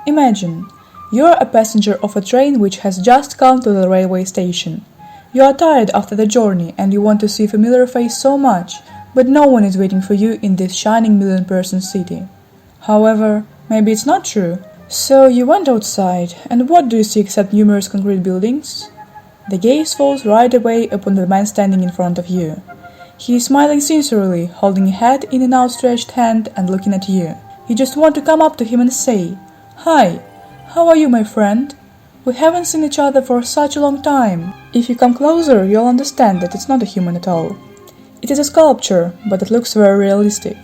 Imagine, you are a passenger of a train which has just come to the railway station. You are tired after the journey and you want to see a familiar face so much, but no one is waiting for you in this shining million-person city. However, maybe it's not true. So you went outside, and what do you see except numerous concrete buildings? The gaze falls right away upon the man standing in front of you. He is smiling sincerely, holding a hat in an outstretched hand and looking at you. You just want to come up to him and say, "Hi, how are you, my friend? We haven't seen each other for such a long time." If you come closer, you'll understand that it's not a human at all. It is a sculpture, but it looks very realistic.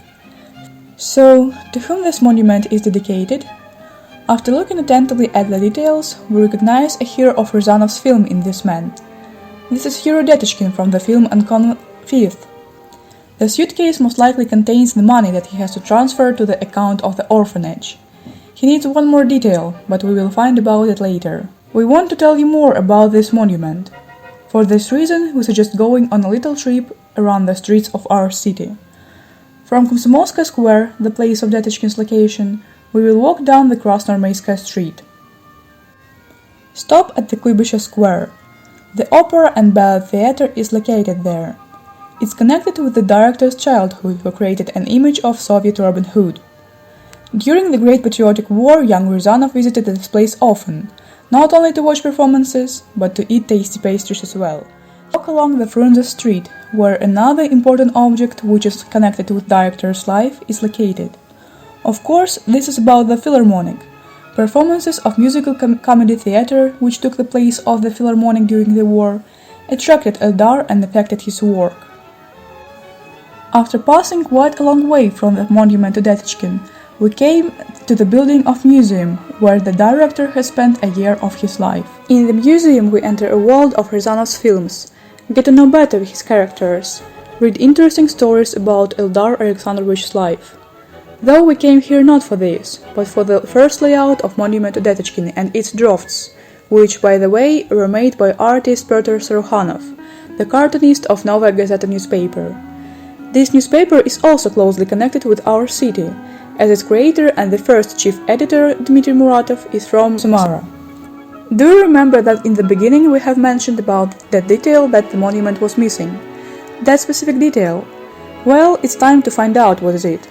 So, to whom this monument is dedicated? After looking attentively at the details, we recognize a hero of Ryazanov's film in this man. This is hero Detechkin from the film Unknown Fifth. The suitcase most likely contains the money that he has to transfer to the account of the orphanage. He needs one more detail, but we will find about it later. We want to tell you more about this monument. For this reason, we suggest going on a little trip around the streets of our city. From Komsomolskaya Square, the place of Detechkin's location, we will walk down the Krasnoarmeyskaya Street. Stop at the Kuybyshev Square. The Opera and Ballet Theatre is located there. It's connected with the director's childhood, who created an image of Soviet Robin Hood. During the Great Patriotic War, young Ryazanov visited this place often, not only to watch performances, but to eat tasty pastries as well. Walk along the Frunze Street, where another important object which is connected with director's life is located. Of course, this is about the Philharmonic. Performances of musical comedy theater, which took the place of the Philharmonic during the war, attracted Eldar and affected his work. After passing quite a long way from the monument to Detechkin, we came to the building of museum, where the director has spent a year of his life. In the museum we enter a world of Ryazanov's films, get to know better his characters, read interesting stories about Eldar Alexandrovich's life. Though we came here not for this, but for the first layout of Monument to Detechkin and its drafts, which, by the way, were made by artist Pyotr Sarukhanov, the cartoonist of Novaya Gazeta newspaper. This newspaper is also closely connected with our city, as its creator and the first chief editor, Dmitry Muratov, is from Samara. Do you remember that in the beginning we have mentioned about that detail that the monument was missing? That specific detail? Well, it's time to find out what is it.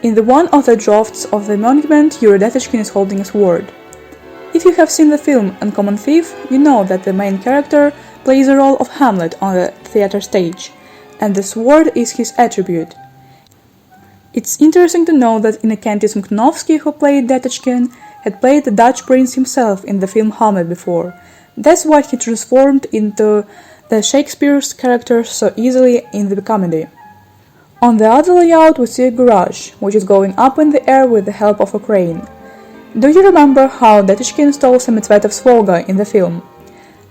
In the one of the drafts of the monument, Yuri Detechkin is holding a sword. If you have seen the film Uncommon Thief, you know that the main character plays the role of Hamlet on the theater stage, and the sword is his attribute. It's interesting to know that Innocentis Mknovsky, who played Detechkin, had played the Dutch prince himself in the film Hamlet before. That's why he transformed into the Shakespeare's character so easily in the comedy. On the other layout we see a garage, which is going up in the air with the help of a crane. Do you remember how Detechkin stole Samizvetov's Volga in the film?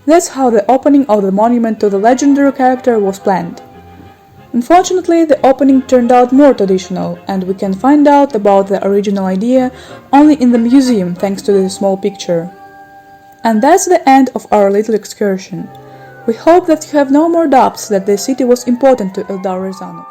That's how the opening of the monument to the legendary character was planned. Unfortunately, the opening turned out more traditional, and we can find out about the original idea only in the museum thanks to this small picture. And that's the end of our little excursion. We hope that you have no more doubts that the city was important to Eldar Ryazanov.